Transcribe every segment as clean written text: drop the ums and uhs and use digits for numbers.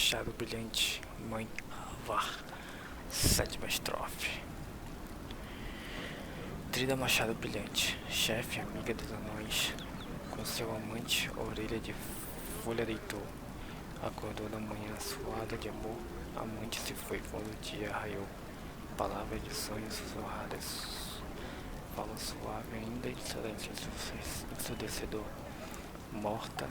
machado brilhante, mãe Avar. Sétima estrofe. Trida machado brilhante, chefe, amiga dos anões, com seu amante, orelha de folha deitou. Acordou da manhã suada de amor, amante se foi quando o dia raiou. Palavras de sonhos sussurradas, fala suave ainda de silêncio ensurdecedor. Morta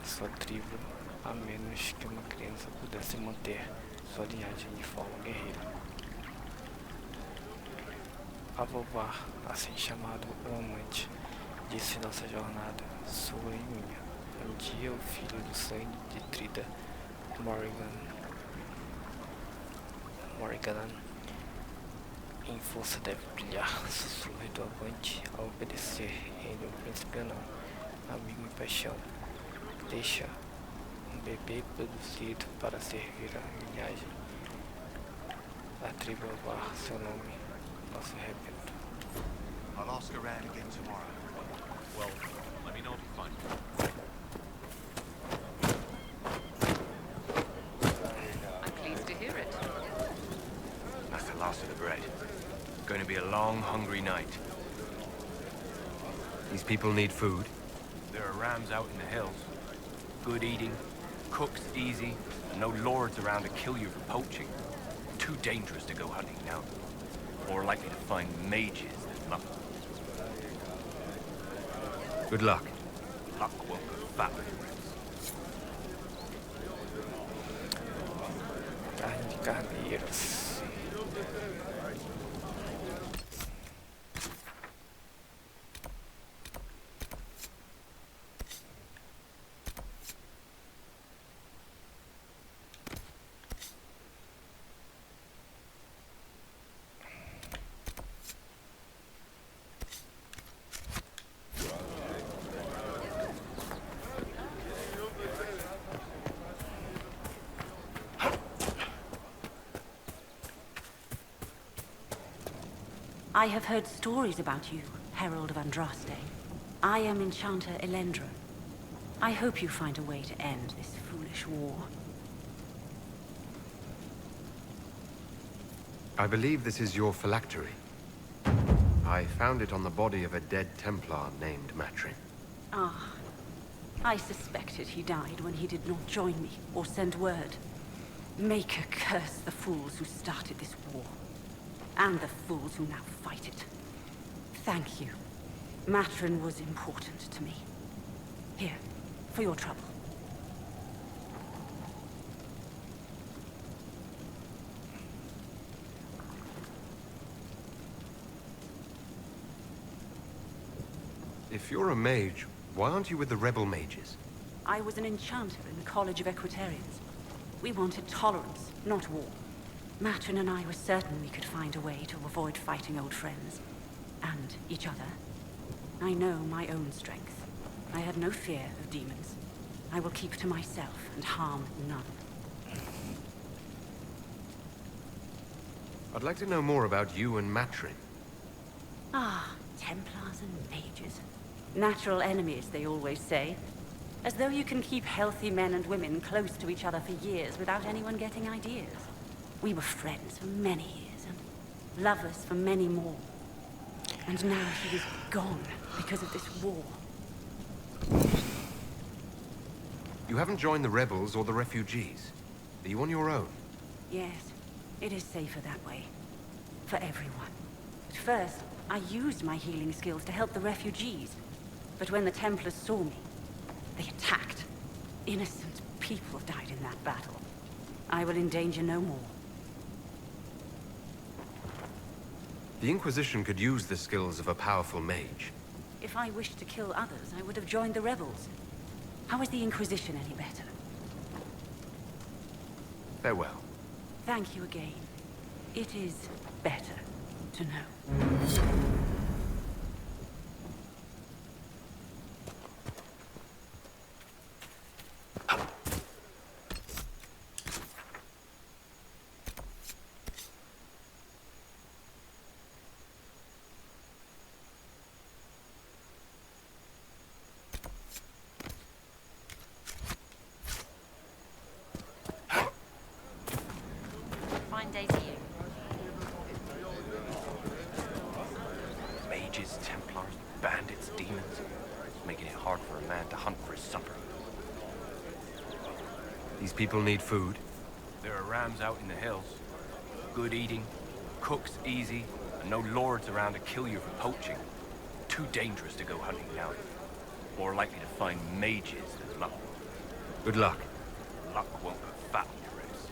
sua tribo, a menos que uma criança pudesse manter sua linhagem de forma guerreira. Avovar, assim chamado o amante, disse nossa jornada, sua e minha. Um dia o filho do sangue de Trida, Morrigan, em força deve brilhar, sussurros do avante, a obedecer, reino o príncipe anão, amigo e paixão. Deixa um bebê produzido para servir a linhagem. A tribo Avar, seu nome, nosso rebento. I'll ask around again tomorrow. Well, let me know if you find it. I'm pleased to hear it. That's the last of the bread. Going to be a long, hungry night. These people need food. There are rams out in the hills. Good eating, cooked easy, and no lords around to kill you for poaching. Too dangerous to go hunting now. More likely to find mages than luck. Good luck. Luck won't go fat with Carne de carneiros. I have heard stories about you, Herald of Andraste. I am Enchanter Elendra. I hope you find a way to end this foolish war. I believe this is your phylactery. I found it on the body of a dead Templar named Matrin. Ah, I suspected he died when he did not join me or send word. Maker curse the fools who started this war. And the fools who now fight it. Thank you. Matrin was important to me. Here, for your trouble. If you're a mage, why aren't you with the rebel mages? I was an enchanter in the College of Equitarians. We wanted tolerance, not war. Matrin and I were certain we could find a way to avoid fighting old friends. And each other. I know my own strength. I have no fear of demons. I will keep to myself and harm none. I'd like to know more about you and Matrin. Ah, Templars and mages. Natural enemies, they always say. As though you can keep healthy men and women close to each other for years without anyone getting ideas. We were friends for many years, and lovers for many more. And now he is gone because of this war. You haven't joined the rebels or the refugees. Are you on your own? Yes, it is safer that way. For everyone. At first, I used my healing skills to help the refugees. But when the Templars saw me, they attacked. Innocent people died in that battle. I will endanger no more. The Inquisition could use the skills of a powerful mage. If I wished to kill others, I would have joined the rebels. How is the Inquisition any better? Farewell. Thank you again. It is better to know. hard for a man to hunt for his supper. These people need food. There are rams out in the hills. Good eating, cooks easy, and no lords around to kill you for poaching. Too dangerous to go hunting now. More likely to find mages than luck. Good luck. Luck won't put fat on your ribs.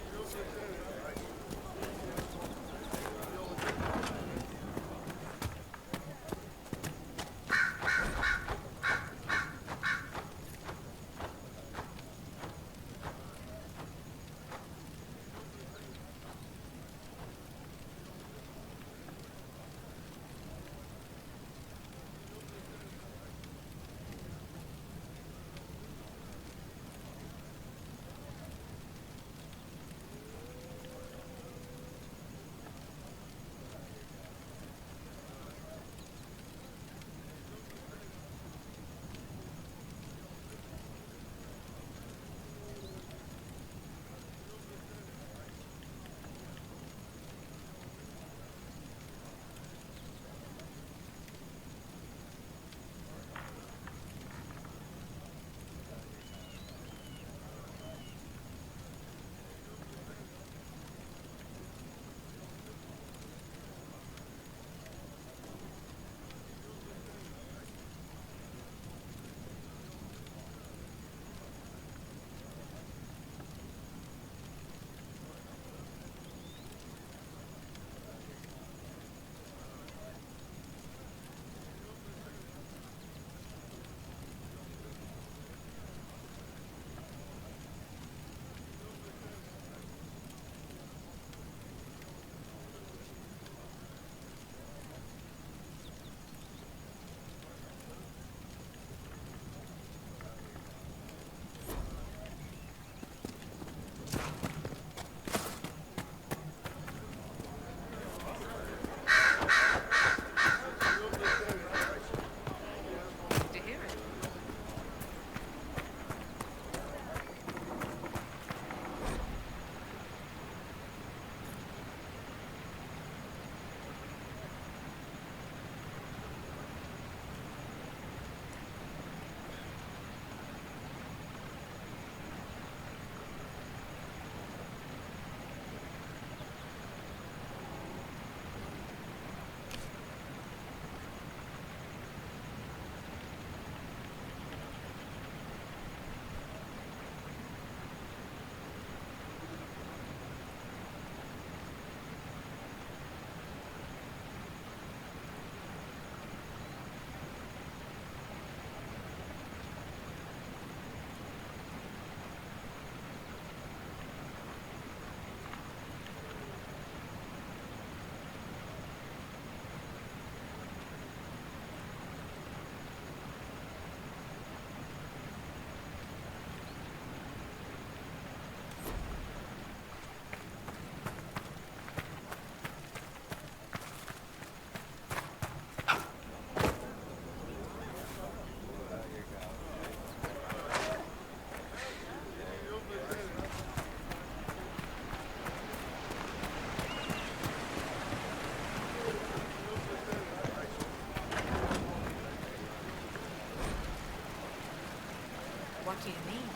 What do you mean?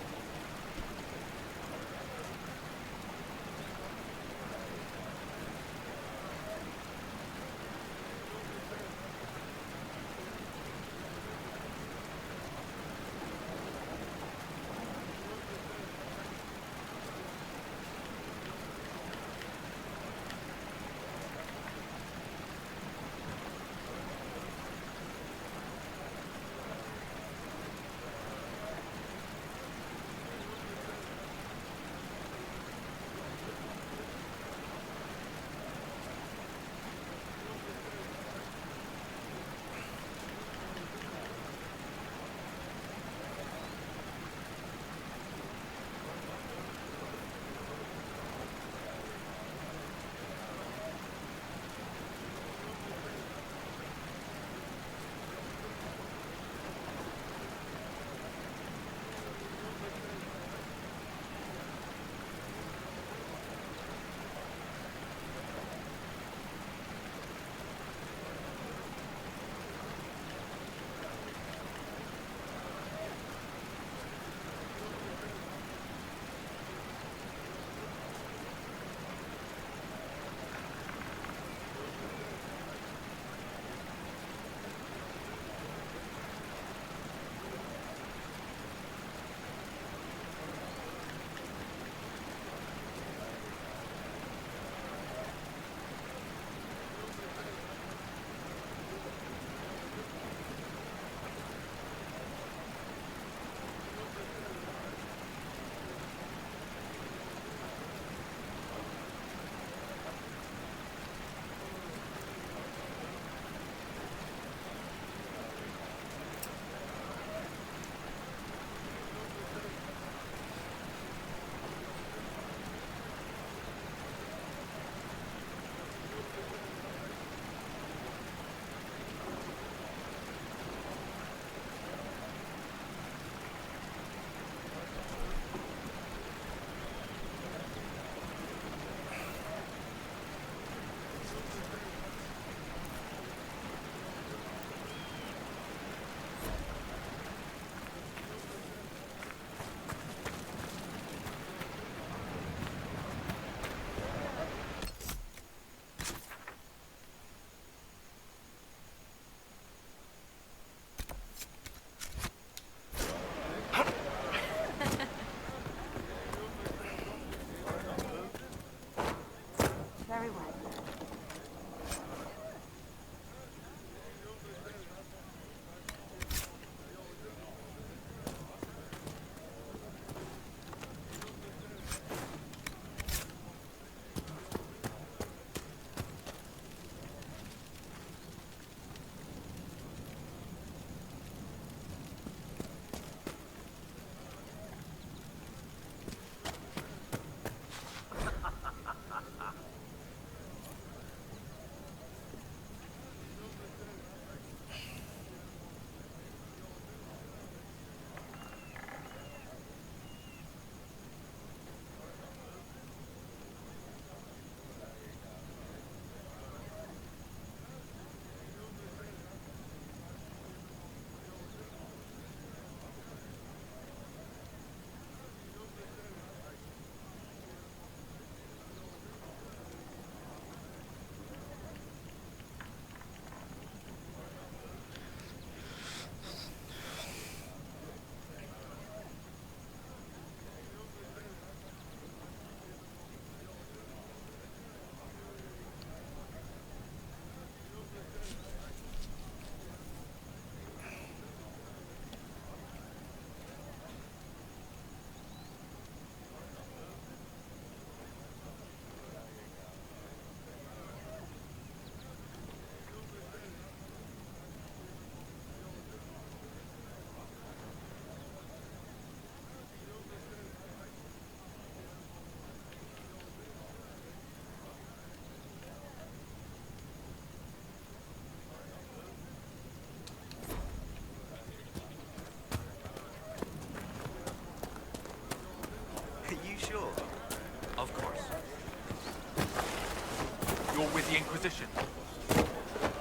The Inquisition.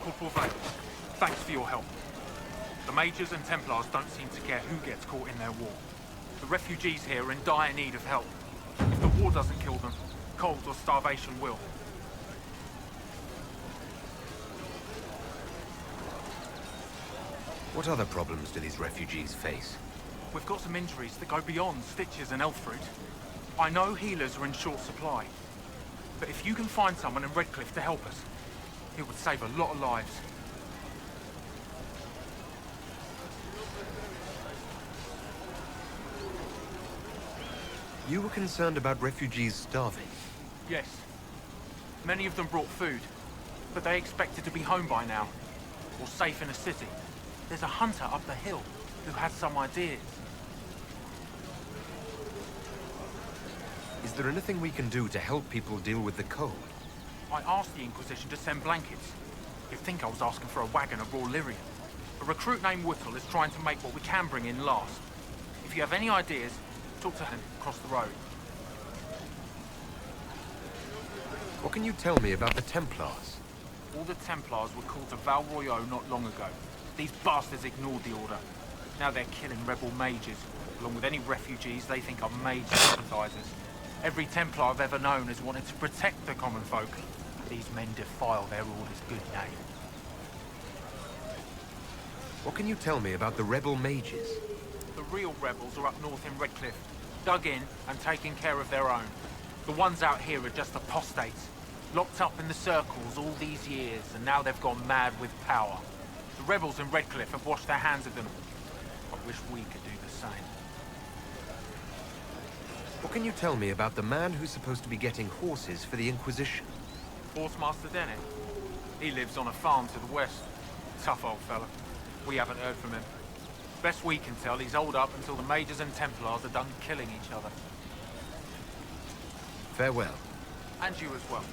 Corporal Vane, thanks for your help. The Majors and Templars don't seem to care who gets caught in their war. The refugees here are in dire need of help. If the war doesn't kill them, cold or starvation will. What other problems do these refugees face? We've got some injuries that go beyond stitches and elf fruit. I know healers are in short supply. But if you can find someone in Redcliffe to help us, it would save a lot of lives. You were concerned about refugees starving. Yes. Many of them brought food, but they expected to be home by now, or safe in a city. There's a hunter up the hill who has some ideas. Is there anything we can do to help people deal with the cold? I asked the Inquisition to send blankets. You'd think I was asking for a wagon of raw lyrium. A recruit named Whittle is trying to make what we can bring in last. If you have any ideas, talk to him across the road. What can you tell me about the Templars? All the Templars were called to Val Royeaux not long ago. These bastards ignored the order. Now they're killing rebel mages, along with any refugees they think are mage sympathizers. Every Templar I've ever known has wanted to protect the common folk. These men defile their order's good name. What can you tell me about the rebel mages? The real rebels are up north in Redcliffe, dug in and taking care of their own. The ones out here are just apostates, locked up in the circles all these years, and now they've gone mad with power. The rebels in Redcliffe have washed their hands of them. I wish we could do the same. What can you tell me about the man who's supposed to be getting horses for the Inquisition? Horsemaster Dennett. He lives on a farm to the west. Tough old fella. We haven't heard from him. Best we can tell, he's holed up until the Majors and Templars are done killing each other. Farewell. And you as well.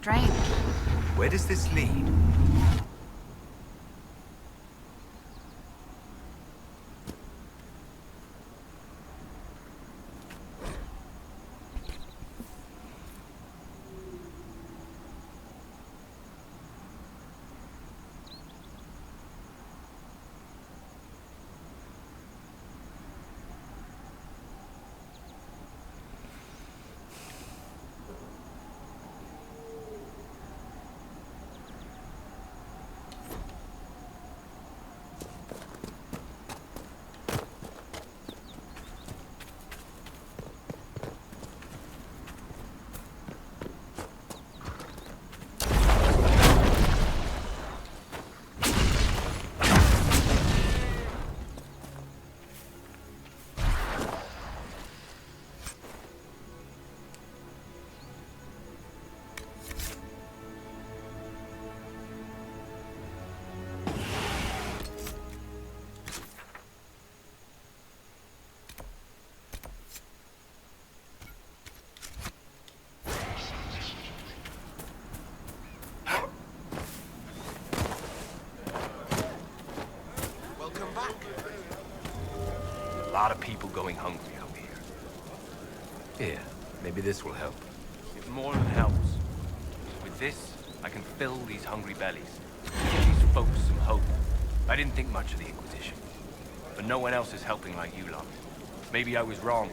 Strange. Where does this lead? A lot of people going hungry out here. Here, maybe this will help. It more than helps. With this, I can fill these hungry bellies. Give these folks some hope. I didn't think much of the Inquisition. But no one else is helping like you lot. Maybe I was wrong.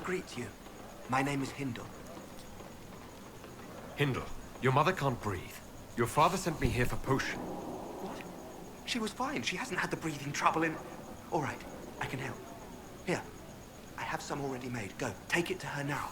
greet you. My name is Hindle. Hindle, your mother can't breathe. Your father sent me here for potion. What? She was fine. She hasn't had the breathing trouble in... All right, I can help. Here, I have some already made. Go, take it to her now.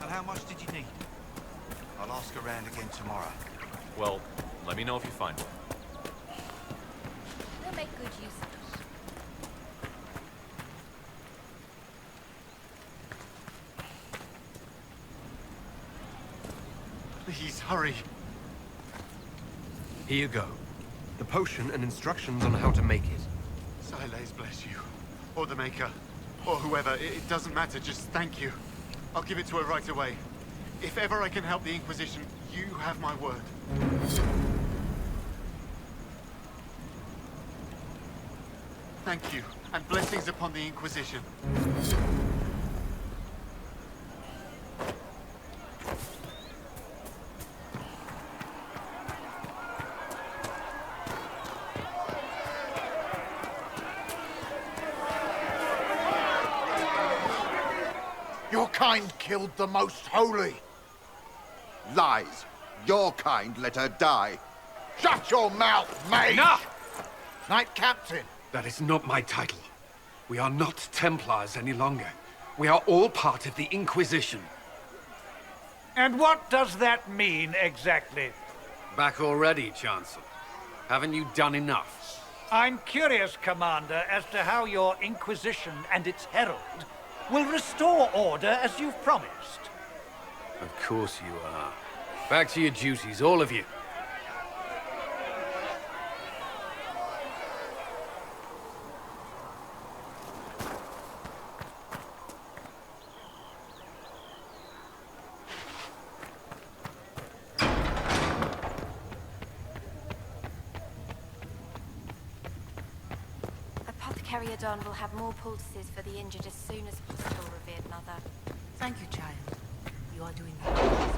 How much did you need? I'll ask around again tomorrow. Well, let me know if you find one. We'll make good use of it. Please, hurry. Here you go. The potion and instructions on how to make it. Silas bless you. Or the maker. Or whoever. It doesn't matter. Just thank you. I'll give it to her right away. If ever I can help the Inquisition, you have my word. Thank you, and blessings upon the Inquisition. Your kind killed the most holy. Lies. Your kind let her die. Shut your mouth, mate! Enough! Knight Captain. That is not my title. We are not Templars any longer. We are all part of the Inquisition. And what does that mean, exactly? Back already, Chancellor. Haven't you done enough? I'm curious, Commander, as to how your Inquisition and its herald will restore order as you've promised. Of course you are. Back to your duties, all of you. Apothecary Don will have more poultices for the injured as soon as possible, revered mother. Thank you, child. You are doing well.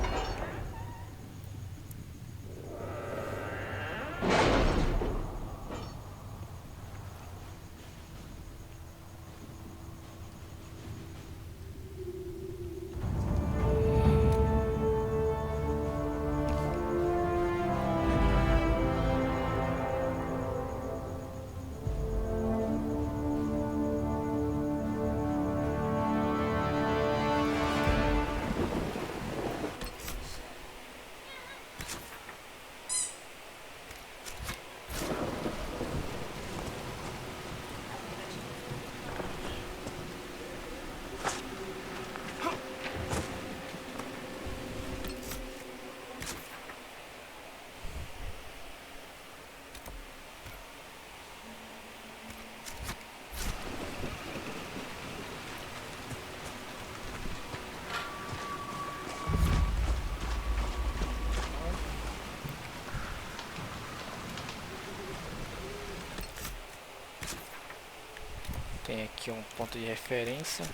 Tem aqui um ponto de referência.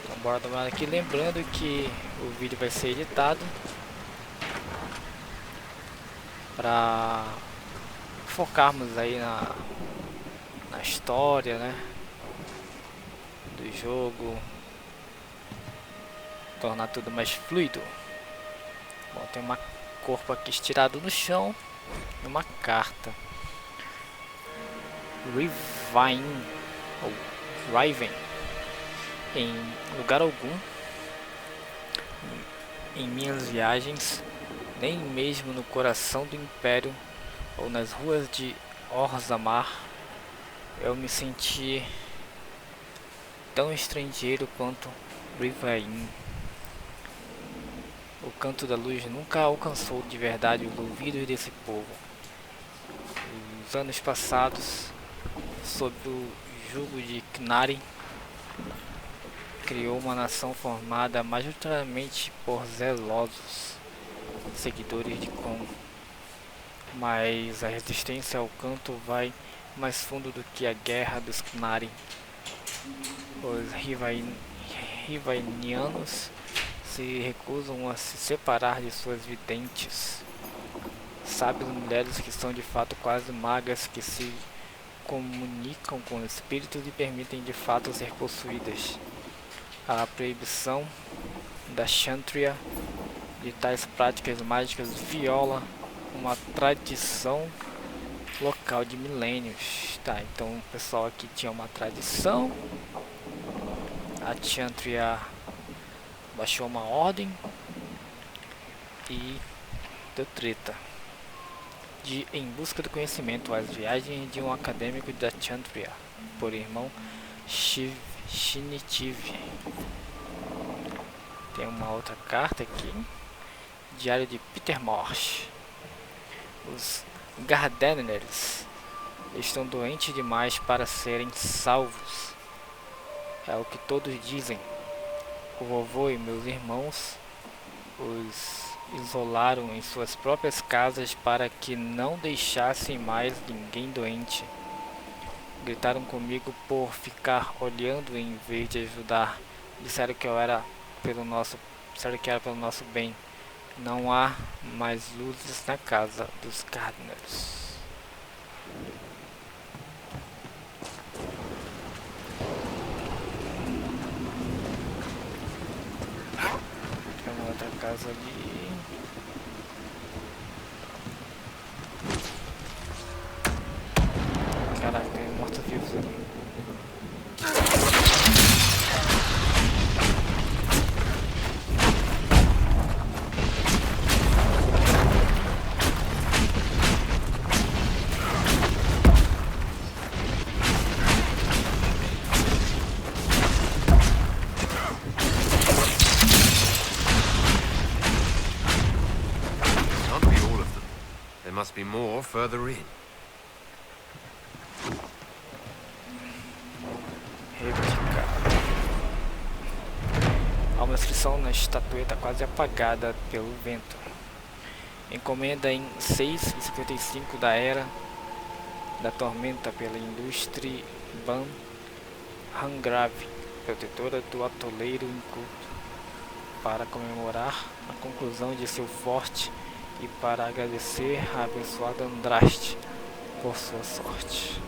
Então bora dar uma olhada aqui, lembrando que o vídeo vai ser editado para focarmos aí na história, né, do jogo, tornar tudo mais fluido. Bom, tem uma corpo aqui estirado no chão e uma carta. Riven. Em lugar algum em minhas viagens, nem mesmo no coração do Império ou nas ruas de Orzammar, eu me senti tão estrangeiro quanto Rivain. O canto da luz nunca alcançou de verdade os ouvidos desse povo. Os anos passados, sob o jugo de Knarin, criou uma nação formada majoritariamente por zelosos seguidores de Kong. Mas a resistência ao canto vai mais fundo do que a guerra dos Knarin. Os Rivainianos se recusam a se separar de suas videntes, sábias mulheres que são de fato quase magas, que se comunicam com espíritos e permitem de fato ser possuídas. A proibição da Kshatriya de tais práticas mágicas viola uma tradição local de milênios. Tá, então o pessoal aqui tinha uma tradição, a Kshatriya baixou uma ordem e deu treta. Em busca do conhecimento, as viagens de um acadêmico da Kshatriya, por irmão Shinitiv. Tem uma outra carta aqui, diário de Peter Morse. Os Gardeners estão doentes demais para serem salvos, é o que todos dizem. O vovô e meus irmãos os isolaram em suas próprias casas para que não deixassem mais ninguém doente. Gritaram comigo por ficar olhando em vez de ajudar. Disseram que era pelo nosso bem. Não há mais luzes na casa dos Gardeners. Tem uma outra casa ali. Caraca, tem mortos-vivos ali. Must be more further in. Há uma inscrição na estatueta quase apagada pelo vento. Encomenda em 6:55 da Era da Tormenta pela Indústria Ban Hangrave, protetora do atoleiro inculto, para comemorar a conclusão de seu forte e para agradecer a abençoada Andraste por sua sorte.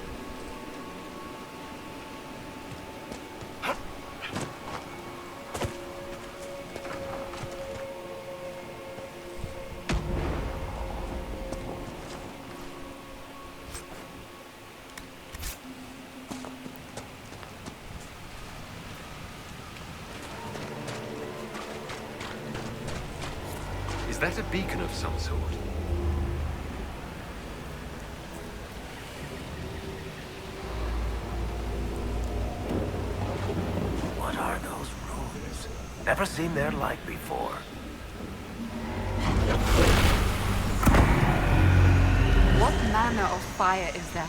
Is that a beacon of some sort? What are those runes? Never seen their like before. What manner of fire is that?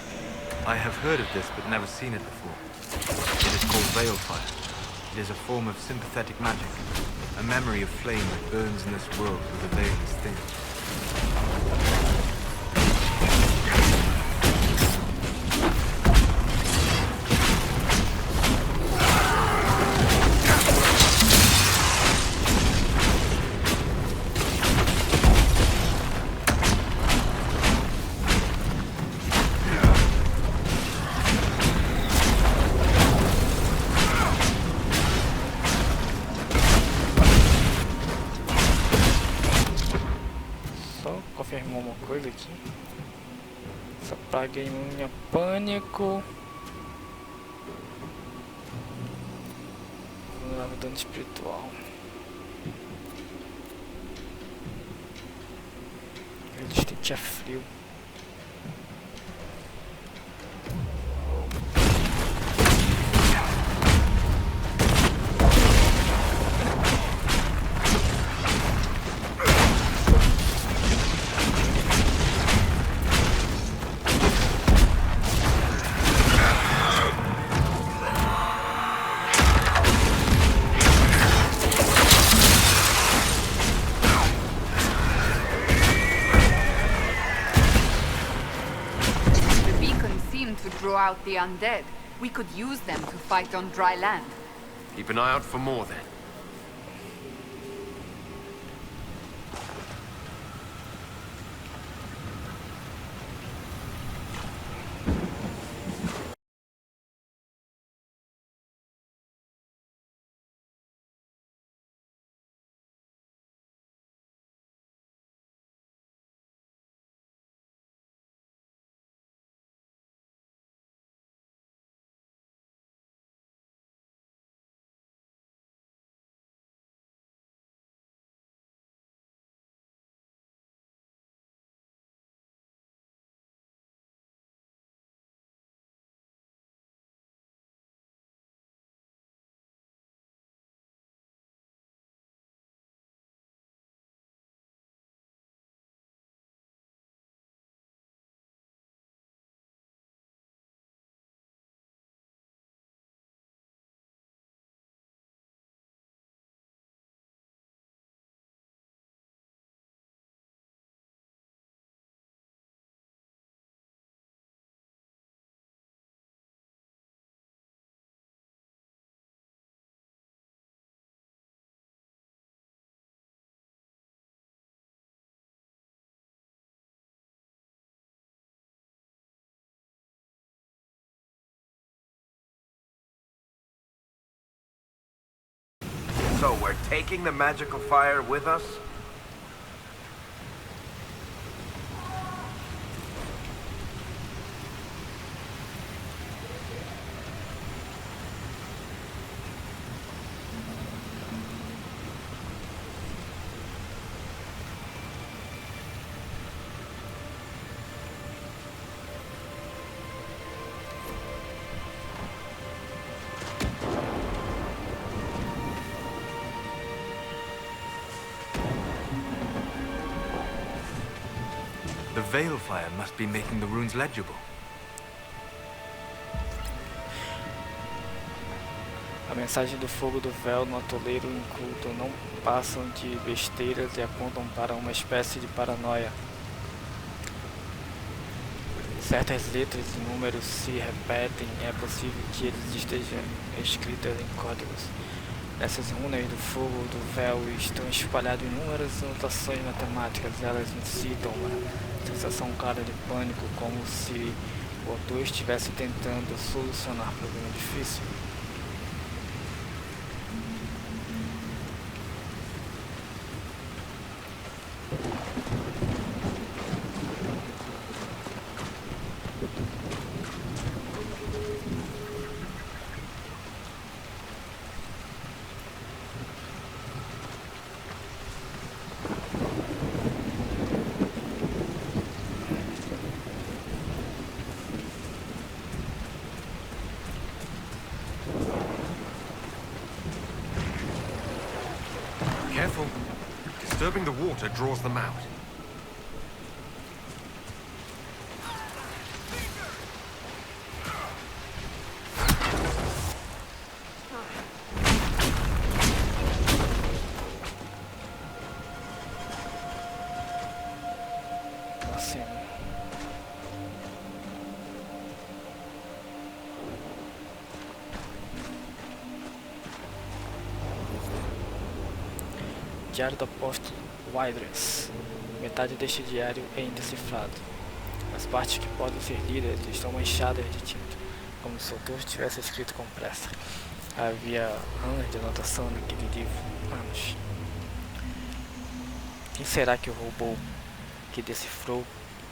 I have heard of this, but never seen it before. It is called veil fire. It is a form of sympathetic magic. A memory of flame that burns in this world where the veil is thin. Confirmou uma coisa aqui. Só paguei minha pânico. Vulnerável dano espiritual. Resistente a frio. out the undead, we could use them to fight on dry land. Keep an eye out for more then. So we're taking the magical fire with us? The veil fire must be making the runes legible. A mensagem do fogo do véu no atoleiro inculto não passam de besteiras e apontam para uma espécie de paranoia. Certas letras e números se repetem e é possível que eles estejam escritos em códigos. Nessas runas do fogo do véu estão espalhadas inúmeras anotações matemáticas. Elas incitam uma sensação clara de pânico, como se o autor estivesse tentando solucionar um problema difícil. Careful. Disturbing the water draws them out. Assim. Diário do apóstolo Wildress. Metade deste diário é indecifrado. As partes que podem ser lidas estão manchadas de tinta, como se o autor tivesse escrito com pressa. Havia anos de anotação naquele livro. Anos. Quem será que o roubou? Que decifrou?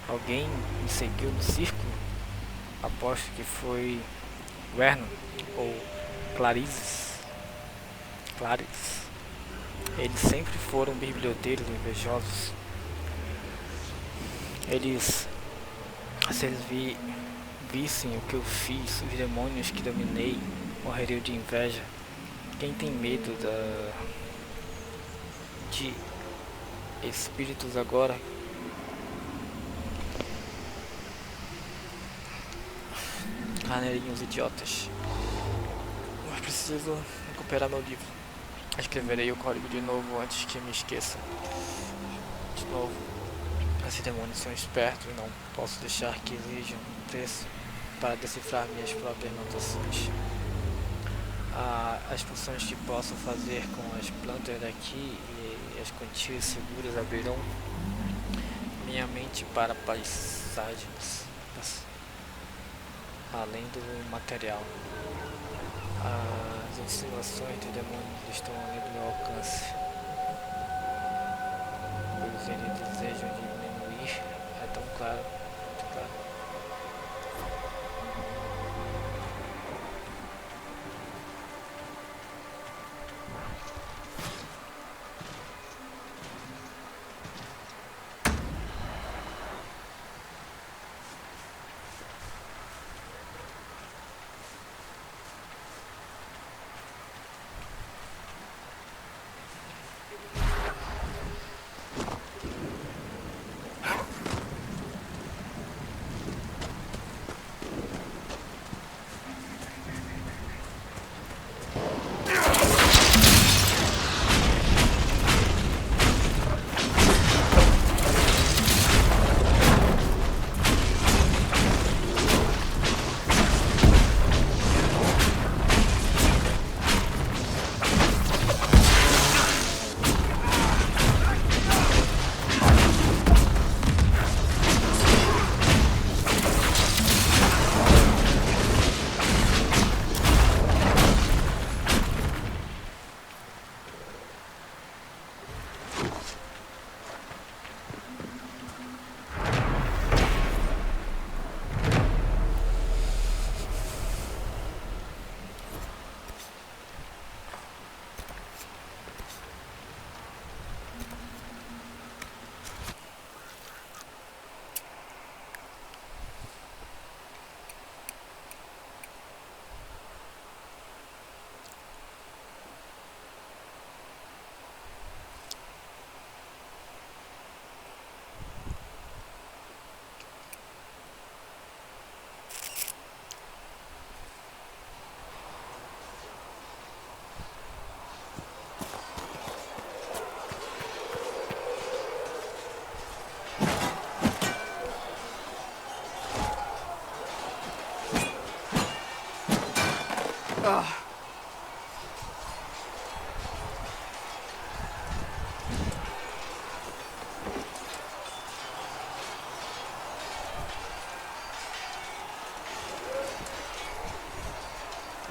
Alguém me seguiu no círculo? Aposto que foi Vernon ou Clarice. Eles sempre foram biblioteiros invejosos. Se eles vissem o que eu fiz, os demônios que dominei morreriam de inveja. Quem tem medo de espíritos agora? Carneirinhos idiotas. Mas preciso recuperar meu livro. Escreverei o código de novo antes que me esqueça. De novo. Esses demônios são espertos e não posso deixar que exijam um preço. para decifrar minhas próprias notações. As funções que posso fazer com as plantas daqui e as quantias seguras abrirão minha mente para paisagens além do material. As insinuações dos demônios estão além do meu alcance, pois eles desejam diminuir. É tão claro, muito claro.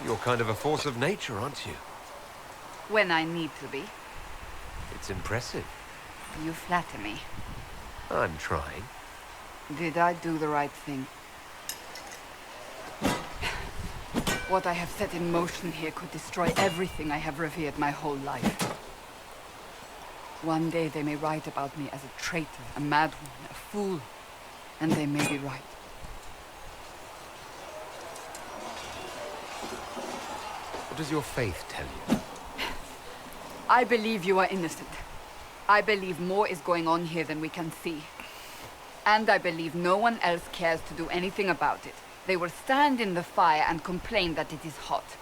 You're kind of a force of nature, aren't you? When I need to be. It's impressive. You flatter me. I'm trying. Did I do the right thing? What I have set in motion here could destroy everything I have revered my whole life. One day they may write about me as a traitor, a madwoman, a fool, and they may be right. What does your faith tell you? I believe you are innocent. I believe more is going on here than we can see. And I believe no one else cares to do anything about it. They will stand in the fire and complain that it is hot.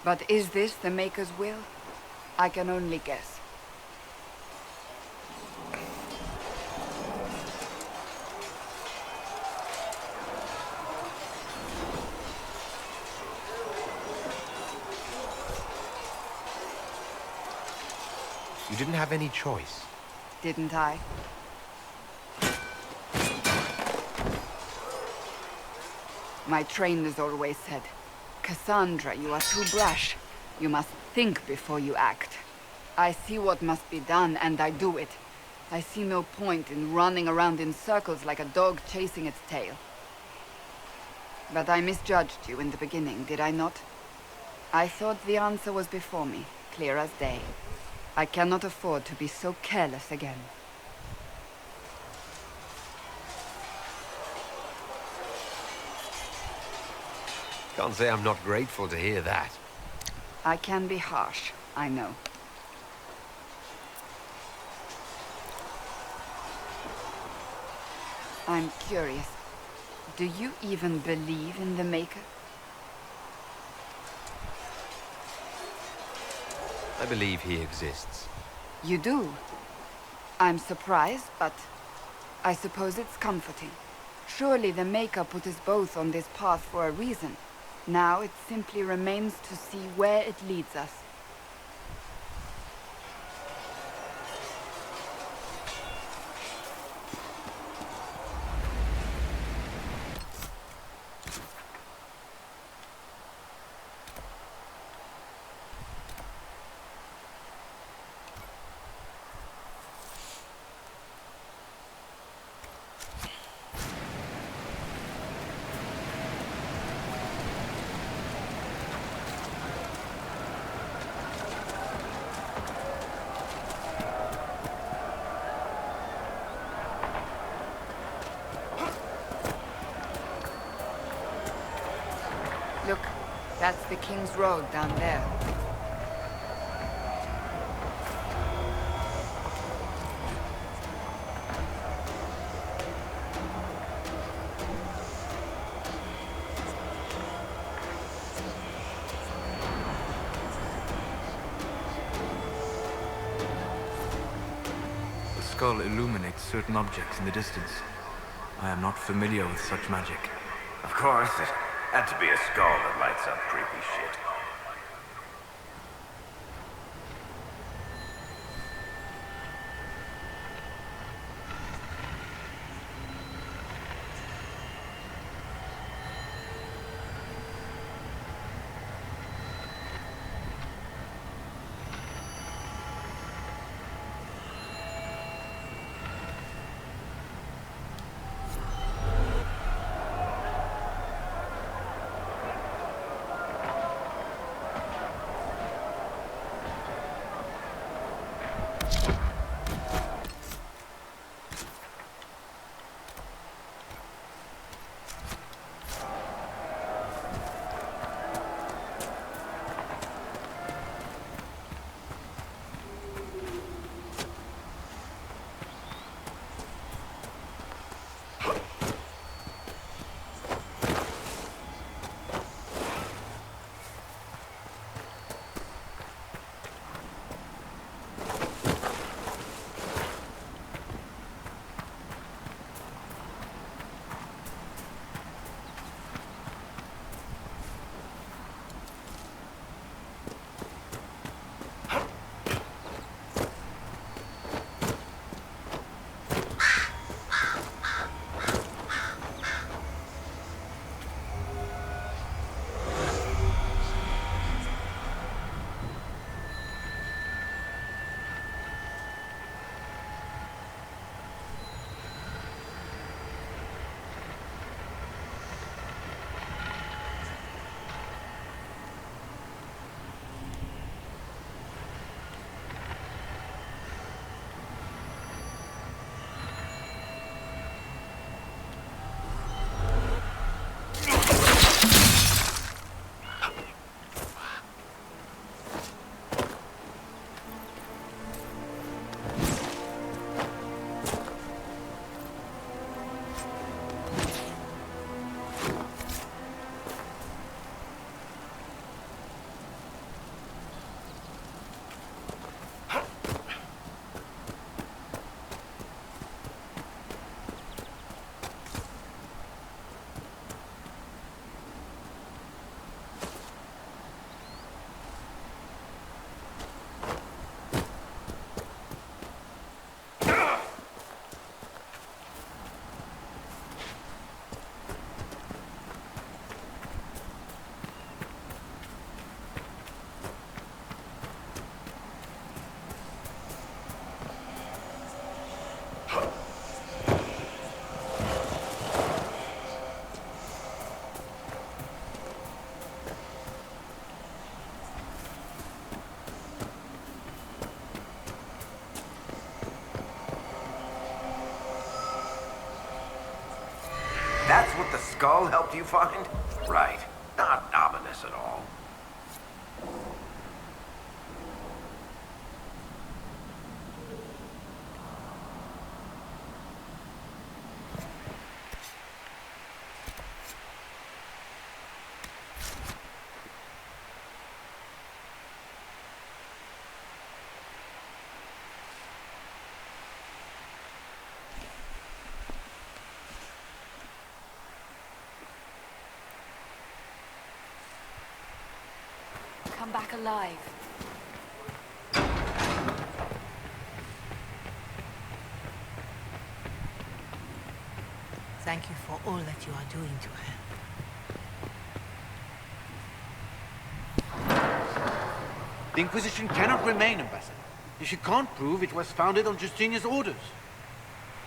But is this the Maker's will? I can only guess. You didn't have any choice. Didn't I? My trainers always said, Cassandra, you are too brash. You must think before you act. I see what must be done, and I do it. I see no point in running around in circles like a dog chasing its tail. But I misjudged you in the beginning, did I not? I thought the answer was before me, clear as day. I cannot afford to be so careless again. Can't say I'm not grateful to hear that. I can be harsh, I know. I'm curious. Do you even believe in the Maker? I believe he exists. You do? I'm surprised, but I suppose it's comforting. Surely the Maker put us both on this path for a reason. Now it simply remains to see where it leads us. Look, that's the King's Road down there. The skull illuminates certain objects in the distance. I am not familiar with such magic. Of course, it had to be a skull that lights up creepy shit. That's what the skull helped you find? Right. Not ominous at all. come back alive. Thank you for all that you are doing to her. The Inquisition cannot remain, Ambassador. If you can't prove it was founded on Justinia's orders.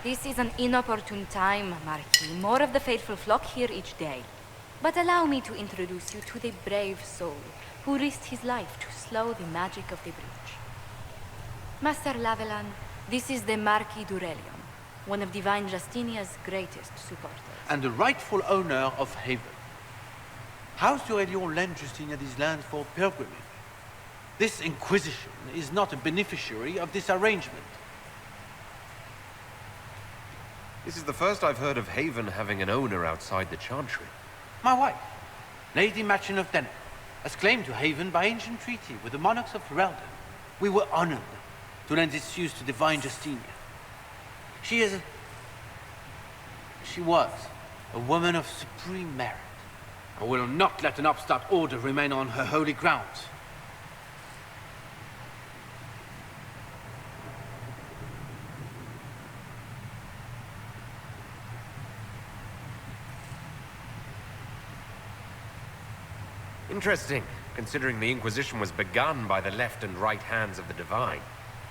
This is an inopportune time, Marquis. More of the faithful flock here each day. But allow me to introduce you to the brave soul who risked his life to slow the magic of the breach. Master Lavelan, this is the Marquis d'Aurelion, one of Divine Justinia's greatest supporters. And the rightful owner of Haven. How's Aurelion lend Justinia these lands for pilgrimage? This Inquisition is not a beneficiary of this arrangement. This is the first I've heard of Haven having an owner outside the Chantry. My wife, Lady Machin of Denner, has claimed to Haven by ancient treaty with the monarchs of Ferelden. We were honored to lend its use to Divine Justinia. She was a woman of supreme merit. I will not let an upstart order remain on her holy grounds. Interesting, considering the Inquisition was begun by the left and right hands of the Divine.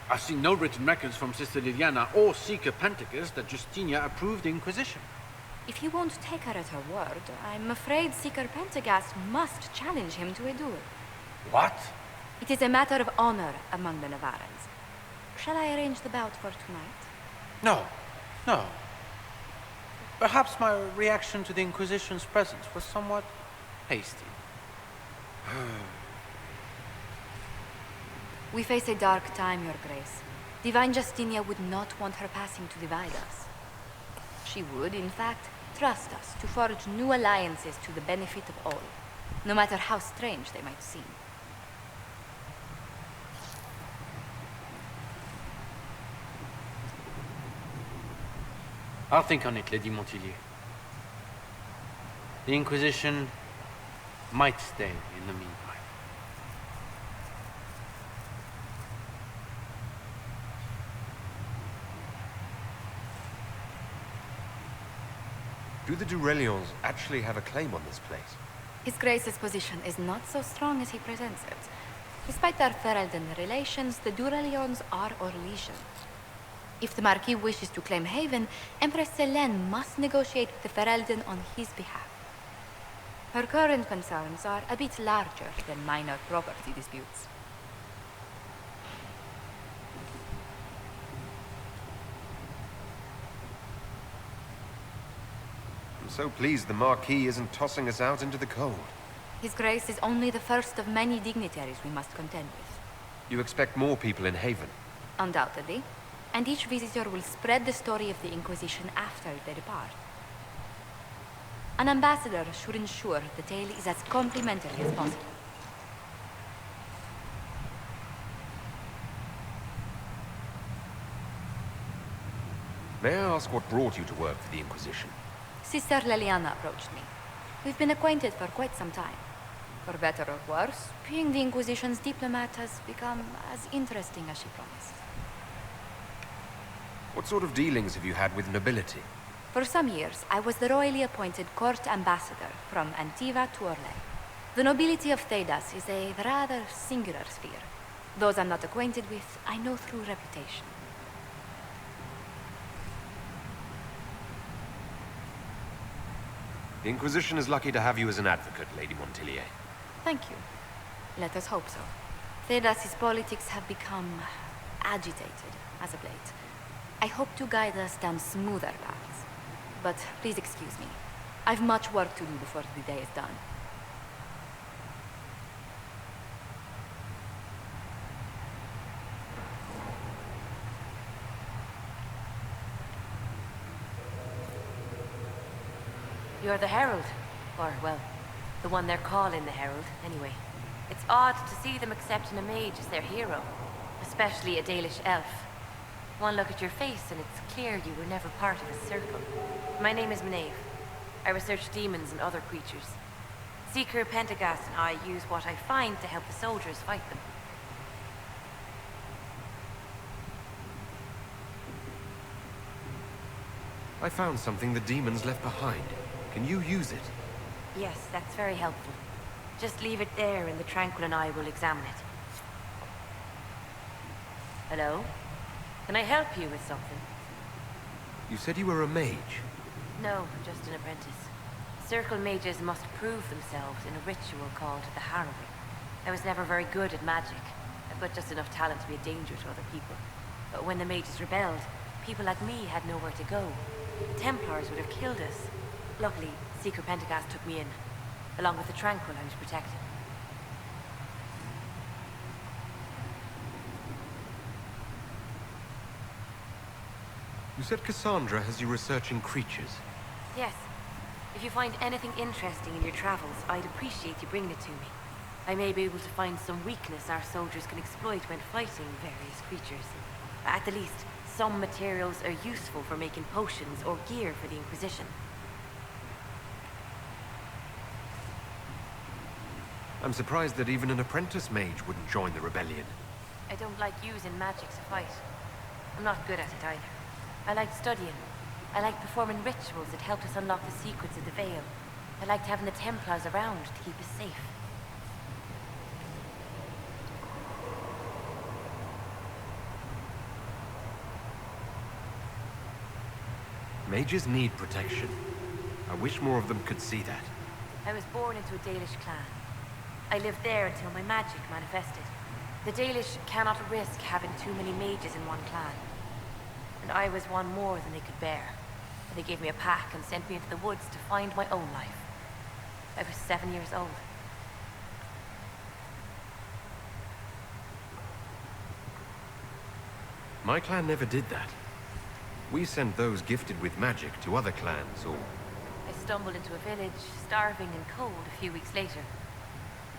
I've seen no written records from Sister Liliana or Seeker Penticus that Justinia approved the Inquisition. If you won't take her at her word, I'm afraid Seeker Pentagast must challenge him to a duel. What? It is a matter of honor among the Navarrans. Shall I arrange the bout for tonight? No, no. Perhaps my reaction to the Inquisition's presence was somewhat hasty. We face a dark time, Your Grace. Divine Justinia would not want her passing to divide us. She would, in fact, trust us to forge new alliances to the benefit of all, no matter how strange they might seem. I'll think on it, Lady Montilyet. The Inquisition might stay in the meantime. Do the d'Aurelions actually have a claim on this place? His Grace's position is not so strong as he presents it. Despite their Ferelden relations, the d'Aurelions are Orlesian. If the Marquis wishes to claim Haven, Empress Selene must negotiate with the Ferelden on his behalf. Her current concerns are a bit larger than minor property disputes. I'm so pleased the Marquis isn't tossing us out into the cold. His Grace is only the first of many dignitaries we must contend with. You expect more people in Haven? Undoubtedly. And each visitor will spread the story of the Inquisition after they depart. An ambassador should ensure the tale is as complimentary as possible. May I ask what brought you to work for the Inquisition? Sister Liliana approached me. We've been acquainted for quite some time. For better or worse, being the Inquisition's diplomat has become as interesting as she promised. What sort of dealings have you had with nobility? For some years, I was the royally appointed court ambassador from Antiva to Orlais. The nobility of Thedas is a rather singular sphere. Those I'm not acquainted with, I know through reputation. The Inquisition is lucky to have you as an advocate, Lady Montilyet. Thank you. Let us hope so. Thedas's politics have become agitated as of late. I hope to guide us down smoother paths. But please excuse me. I've much work to do before the day is done. You're the Herald. Or, well, the one they're calling the Herald, anyway. It's odd to see them accepting a mage as their hero, especially a Dalish elf. One look at your face and it's clear you were never part of a circle. My name is Maeve. I research demons and other creatures. Seeker Pentagast and I use what I find to help the soldiers fight them. I found something the demons left behind. Can you use it? Yes, that's very helpful. Just leave it there and the Tranquil and I will examine it. Hello? Can I help you with something? You said you were a mage. No, just an apprentice. Circle mages must prove themselves in a ritual called the Harrowing. I was never very good at magic. I've got just enough talent to be a danger to other people. But when the mages rebelled, people like me had nowhere to go. The Templars would have killed us. Luckily, Seeker Pentagast took me in. Along with the Tranquil I was protecting. You said Cassandra has you researching creatures. Yes. If you find anything interesting in your travels, I'd appreciate you bringing it to me. I may be able to find some weakness our soldiers can exploit when fighting various creatures. At the least, some materials are useful for making potions or gear for the Inquisition. I'm surprised that even an apprentice mage wouldn't join the rebellion. I don't like using magic to fight. I'm not good at it either. I like studying. I like performing rituals that help us unlock the secrets of the Veil. I liked having the Templars around to keep us safe. Mages need protection. I wish more of them could see that. I was born into a Dalish clan. I lived there until my magic manifested. The Dalish cannot risk having too many mages in one clan. And I was one more than they could bear. They gave me a pack and sent me into the woods to find my own life. I was 7 years old. My clan never did that. We sent those gifted with magic to other clans, or... I stumbled into a village, starving and cold a few weeks later.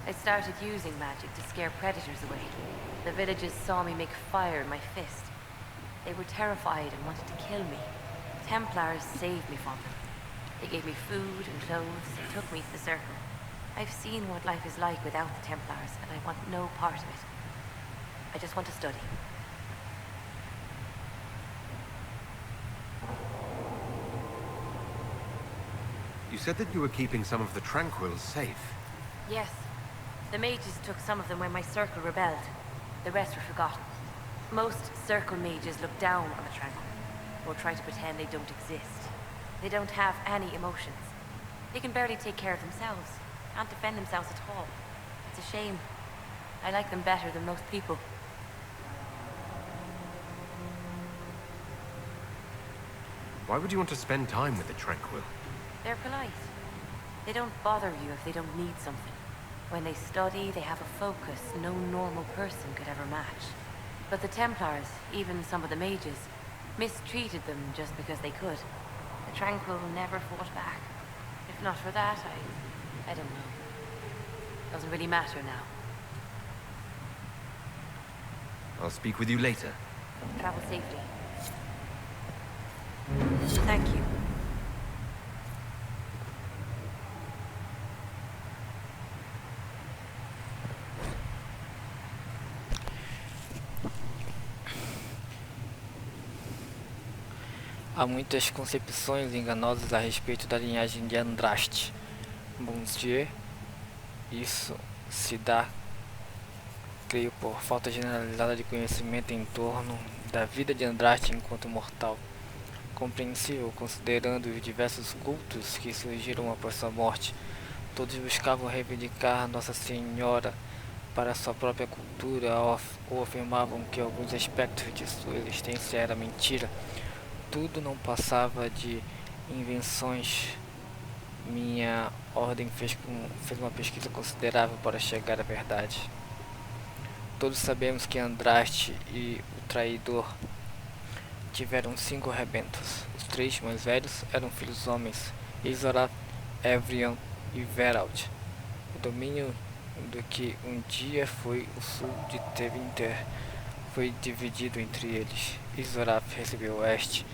I started using magic to scare predators away. The villagers saw me make fire in my fist. They were terrified and wanted to kill me. Templars saved me from them. They gave me food and clothes and took me to the Circle. I've seen what life is like without the Templars, and I want no part of it. I just want to study. You said that you were keeping some of the Tranquils safe. Yes. The mages took some of them when my Circle rebelled. The rest were forgotten. Most Circle mages look down on the Tranquil, or try to pretend they don't exist. They don't have any emotions. They can barely take care of themselves. Can't defend themselves at all. It's a shame. I like them better than most people. Why would you want to spend time with the Tranquil? They're polite. They don't bother you if they don't need something. When they study, they have a focus no normal person could ever match. But the Templars, even some of the mages, mistreated them just because they could. The Tranquil never fought back. If not for that, I don't know. Doesn't really matter now. I'll speak with you later. Travel safely. Thank you. Há muitas concepções enganosas a respeito da linhagem de Andraste. Monsieur, isso se dá, creio, por falta generalizada de conhecimento em torno da vida de Andraste enquanto mortal. Compreensível, considerando os diversos cultos que surgiram após sua morte. Todos buscavam reivindicar Nossa Senhora para sua própria cultura, ou afirmavam que alguns aspectos de sua existência era mentira. Tudo não passava de invenções. Minha ordem fez uma pesquisa considerável para chegar à verdade. Todos sabemos que Andraste e o traidor tiveram 5 rebentos. Os 3 mais velhos eram filhos homens, Isora, Evrion e Verald. O domínio do que um dia foi o sul de Tevinter foi dividido entre eles. Isoraf recebeu o oeste,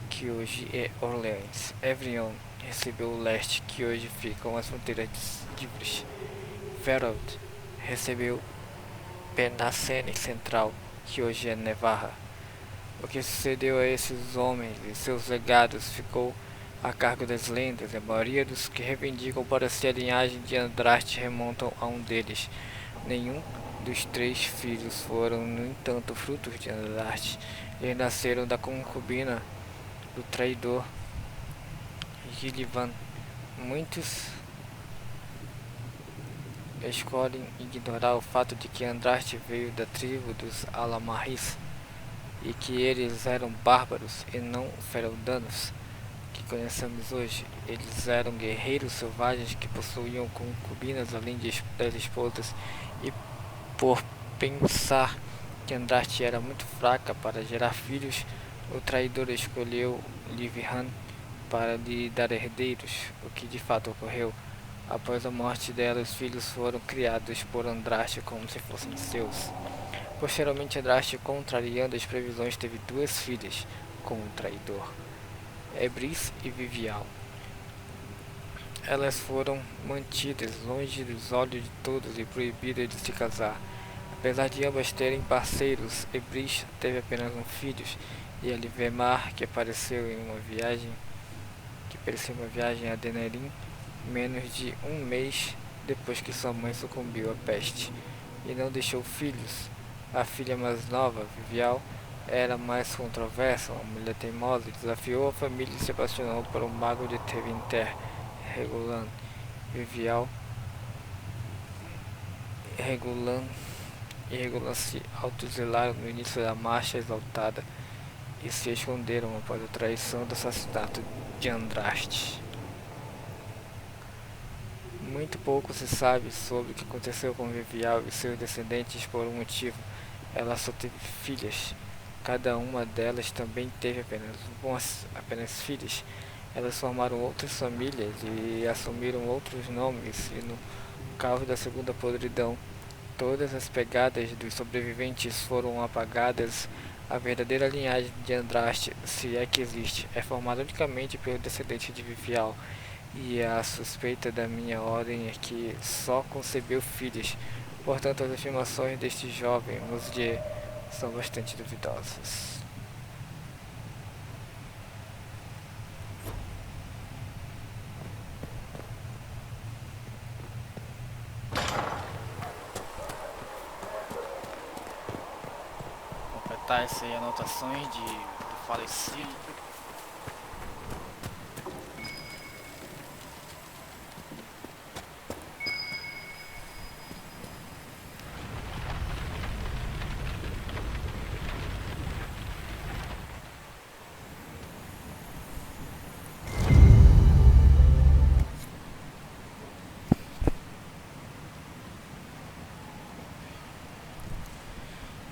que hoje é Orleans. Evrion recebeu o leste, que hoje ficam as fronteiras livres. Ferald recebeu Penacene Central, que hoje é Nevarra. O que sucedeu a esses homens e seus legados ficou a cargo das lendas, e a maioria dos que reivindicam para si a linhagem de Andraste remontam a um deles. Nenhum dos 3 filhos foram, no entanto, frutos de Andraste. Eles nasceram da concubina do traidor Gillivan. Muitos escolhem ignorar o fato de que Andraste veio da tribo dos Alamarris e que eles eram bárbaros e não fereldanos que conhecemos hoje. Eles eram guerreiros selvagens que possuíam concubinas além das esposas, e por pensar que Andraste era muito fraca para gerar filhos, o traidor escolheu Livihan para lhe dar herdeiros, o que de fato ocorreu. Após a morte dela, os filhos foram criados por Andraste como se fossem seus. Posteriormente, Andraste, contrariando as previsões, teve 2 filhas com o traidor, Ebris e Vivial. Elas foram mantidas longe dos olhos de todos e proibidas de se casar. Apesar de ambas terem parceiros, Ebris teve apenas um filho, e Alivemar, que apareceu em uma viagem a Denerim, menos de um mês depois que sua mãe sucumbiu à peste, e não deixou filhos. A filha mais nova, Vivial, era mais controversa, uma mulher teimosa, desafiou a família e se apaixonou por um mago de Tevinter, Regulan. Vivial e Regulan se autoexilaram no início da marcha exaltada e se esconderam após a traição do assassinato de Andraste. Muito pouco se sabe sobre o que aconteceu com Vivial e seus descendentes por um motivo. Ela só teve filhas. Cada uma delas também teve apenas filhas. Elas formaram outras famílias e assumiram outros nomes, e no caos da segunda podridão, todas as pegadas dos sobreviventes foram apagadas. A verdadeira linhagem de Andraste, se é que existe, é formada unicamente pelo descendente de Vivial, e a suspeita da minha ordem é que só concebeu filhas. Portanto, as afirmações deste jovem Muslier são bastante duvidosas. Completar essas anotações do falecido.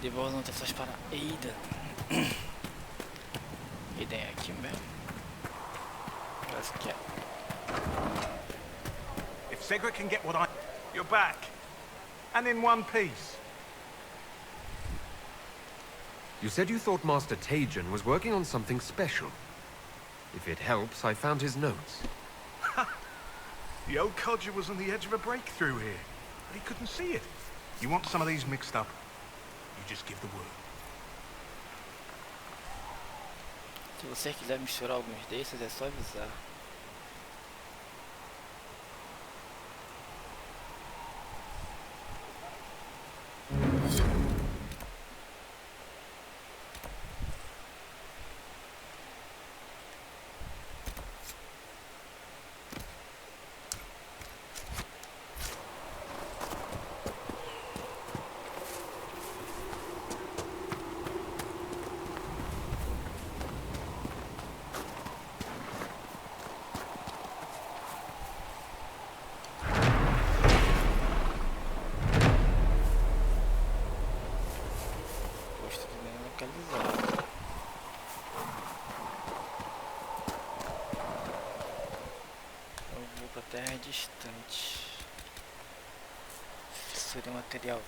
Devolvo as anotações para Aiden. Aiden é aqui mesmo. Parece que é. If Segra can get what you're back. And in one piece. You said you thought Master Tajan was working on something special. If it helps, I found his notes. The old codger was on the edge of a breakthrough here, but he couldn't see it. You want some of these mixed up? You just give the word. Se você quiser misturar alguns desses, é só avisar. Terra distante. Fissura material.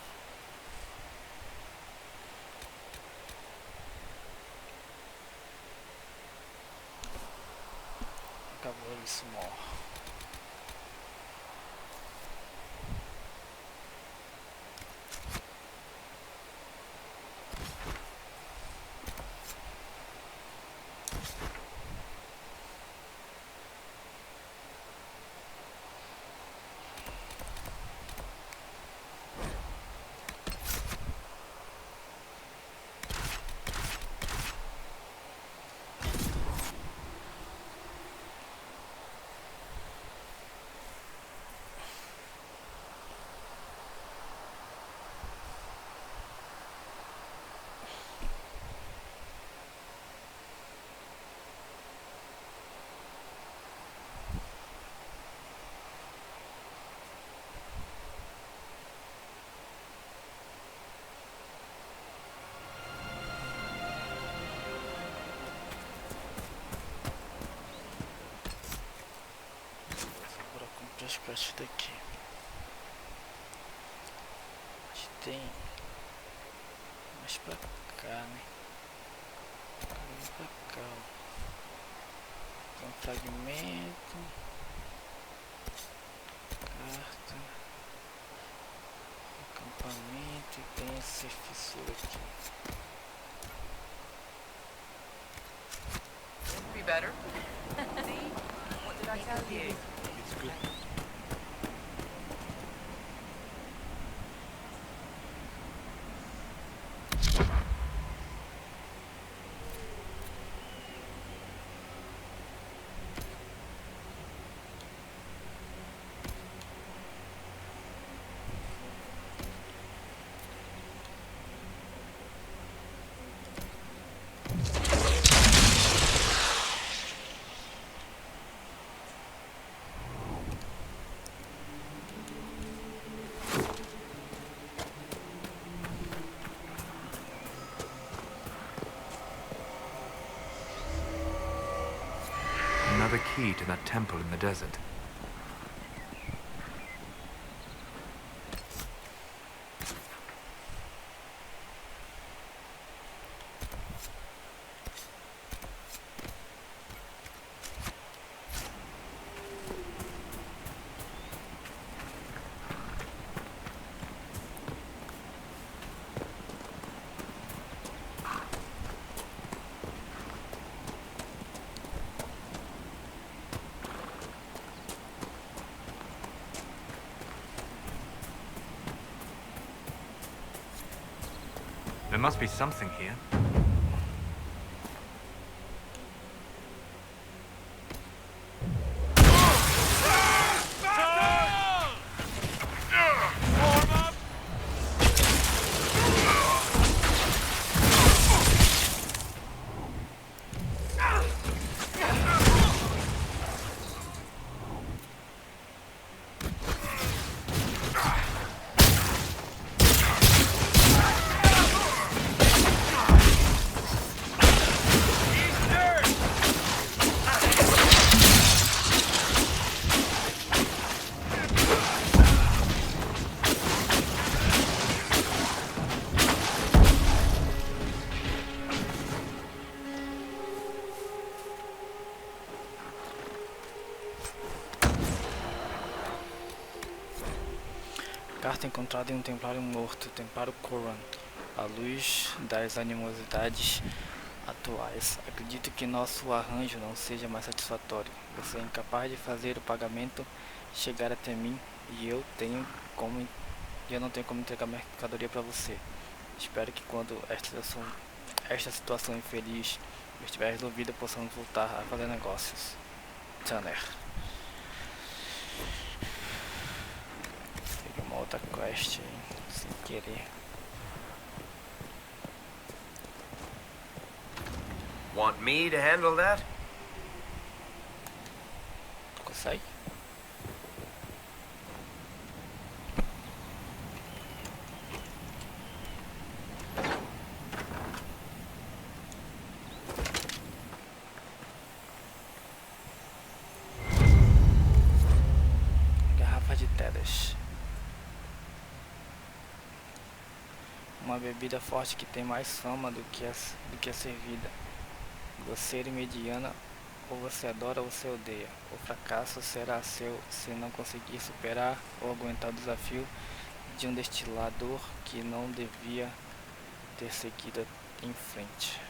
Acabou isso, more. As partes daqui. A gente tem mais pra cá, né? Mais pra cá, ó. Tem um fragmento, carta, acampamento e tem essa fissura aqui. Be better. See? What did I tell you? It's good. Another key to that temple in the desert. There must be something here. Carta encontrada em um templário morto, templário Koran, à luz das animosidades atuais. Acredito que nosso arranjo não seja mais satisfatório. Você é incapaz de fazer o pagamento chegar até mim e eu não tenho como entregar mercadoria para você. Espero que quando esta situação infeliz estiver resolvida, possamos voltar a fazer negócios. Tanner. Uma outra quest aí, sem querer. Want me to handle that? Consegue? Garrafa de tedas. Uma bebida forte que tem mais fama do que a servida. Grosseira e mediana ou você adora ou você odeia. O fracasso será seu se não conseguir superar ou aguentar o desafio de um destilador que não devia ter seguido em frente.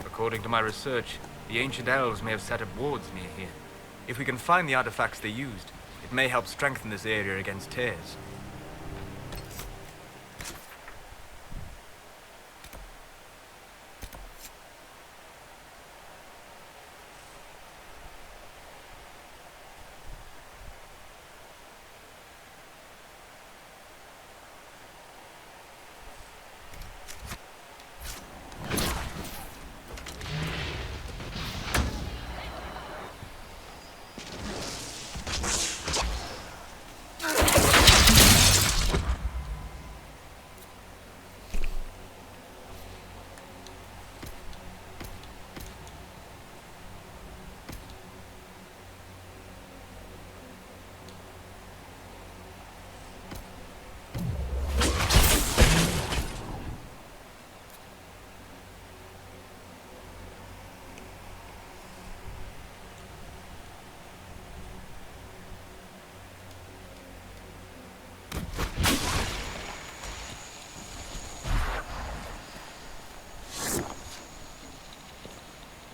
According to my research, the ancient elves may have set up wards near here. If we can find the artifacts they used, it may help strengthen this area against tears.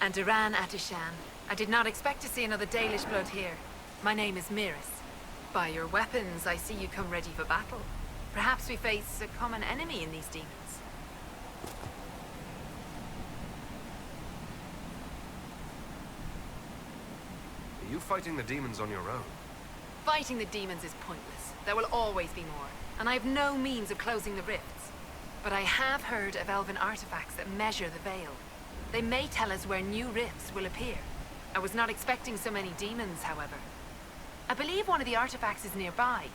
And Duran Atishan. I did not expect to see another Dalish blood here. My name is Miris. By your weapons, I see you come ready for battle. Perhaps we face a common enemy in these demons. Are you fighting the demons on your own? Fighting the demons is pointless. There will always be more, and I have no means of closing the rifts. But I have heard of elven artifacts that measure the veil. They may tell us where new rifts will appear. I was not expecting so many demons, however. I believe one of the artifacts is nearby.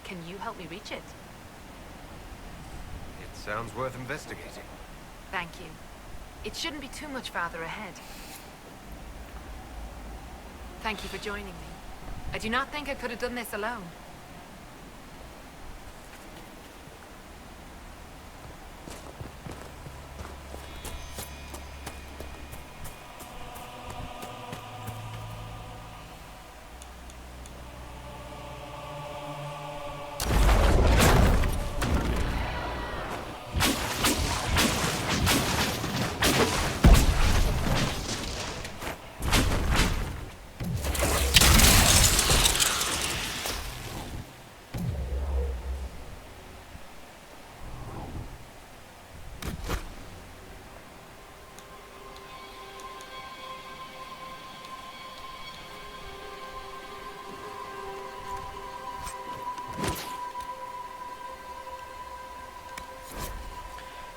Can you help me reach it? It sounds worth investigating. Thank you. It shouldn't be too much farther ahead. Thank you for joining me. I do not think I could have done this alone.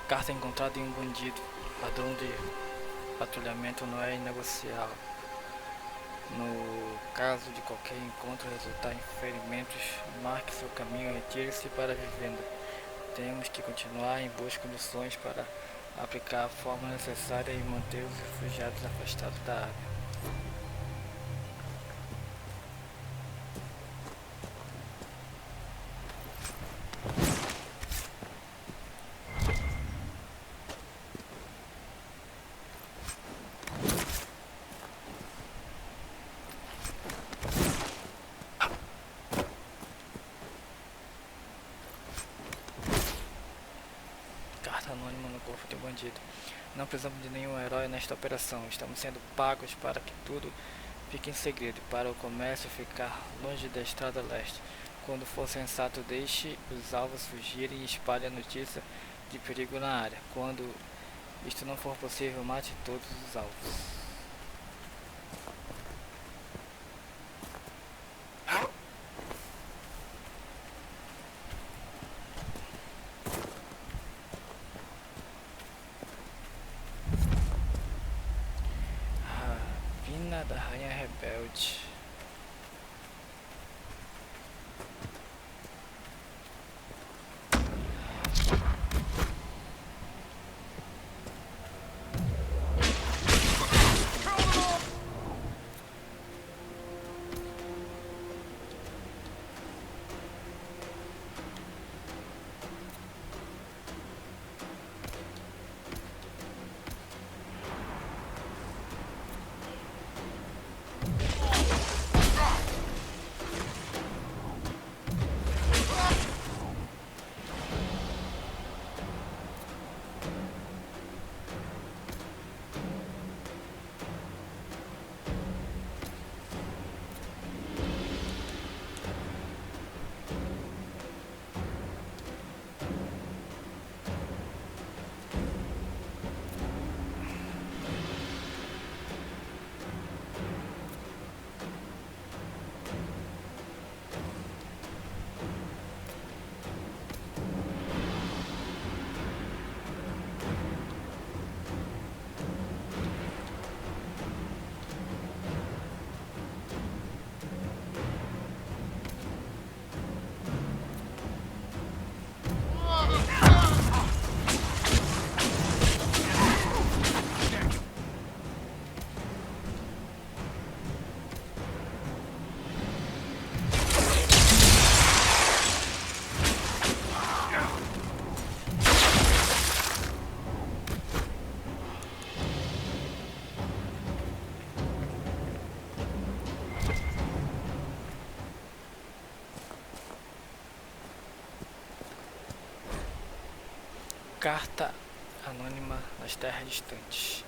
Carta encontrada em um bandido. Padrão de patrulhamento não é inegociável. No caso de qualquer encontro resultar em ferimentos, marque seu caminho e retire-se para a vivenda. Temos que continuar em boas condições para aplicar a forma necessária e manter os refugiados afastados da área. Anônima no corpo de um bandido. Não precisamos de nenhum herói nesta operação. Estamos sendo pagos para que tudo fique em segredo, para o comércio ficar longe da estrada leste. Quando for sensato, deixe os alvos fugirem e espalhe a notícia de perigo na área. Quando isto não for possível, mate todos os alvos. da Rainha Rebelde. Carta anônima nas terras distantes.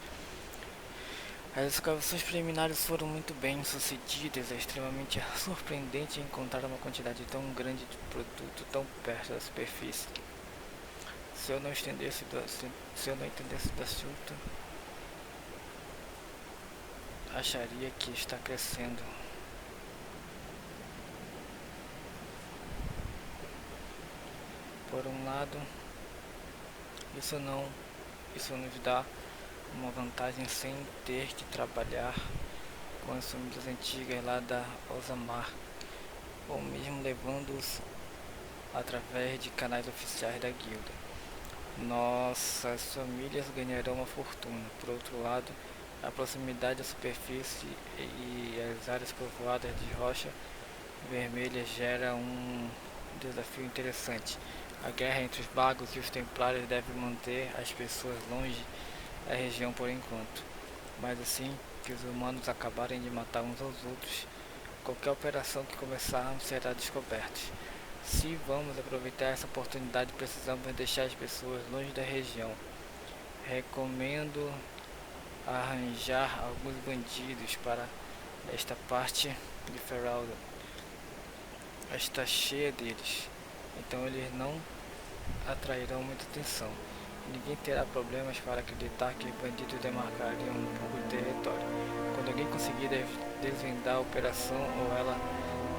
As escavações preliminares foram muito bem sucedidas. É extremamente surpreendente encontrar uma quantidade tão grande de produto tão perto da superfície. Se eu não entendesse do assunto, acharia que está crescendo. Por um lado, isso nos dá uma vantagem sem ter que trabalhar com as famílias antigas lá da Osamar, ou mesmo levando-os através de canais oficiais da guilda. Nossas famílias ganharão uma fortuna. Por outro lado, a proximidade à superfície e as áreas povoadas de rocha vermelha gera um desafio interessante. A guerra entre os magos e os templários deve manter as pessoas longe da região por enquanto, mas assim que os humanos acabarem de matar uns aos outros, qualquer operação que começarmos será descoberta. Se vamos aproveitar essa oportunidade, precisamos deixar as pessoas longe da região. Recomendo arranjar alguns bandidos para esta parte de Feraldo. Está cheia deles, então eles não atrairão muita atenção. Ninguém terá problemas para acreditar que os bandidos demarcariam um pouco de território. Quando alguém conseguir desvendar a operação, ou ela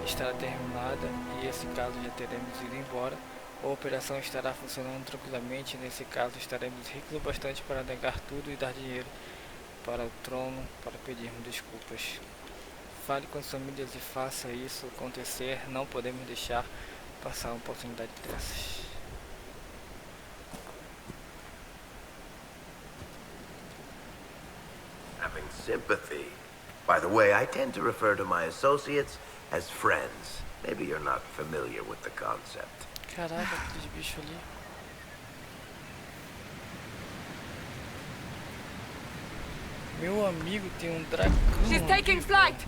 estará terminada, e nesse caso já teremos ido embora, ou a operação estará funcionando tranquilamente, nesse caso estaremos ricos o bastante para negar tudo e dar dinheiro para o trono para pedirmos desculpas. Fale com as famílias e faça isso acontecer. Não podemos deixar passar uma oportunidade dessas. Having sympathy. By the way, I tend to refer to my associates as friends. Maybe you're not familiar with the concept. Caraca, aqueles bichos ali. Meu amigo tem um dragão. She's taking flight.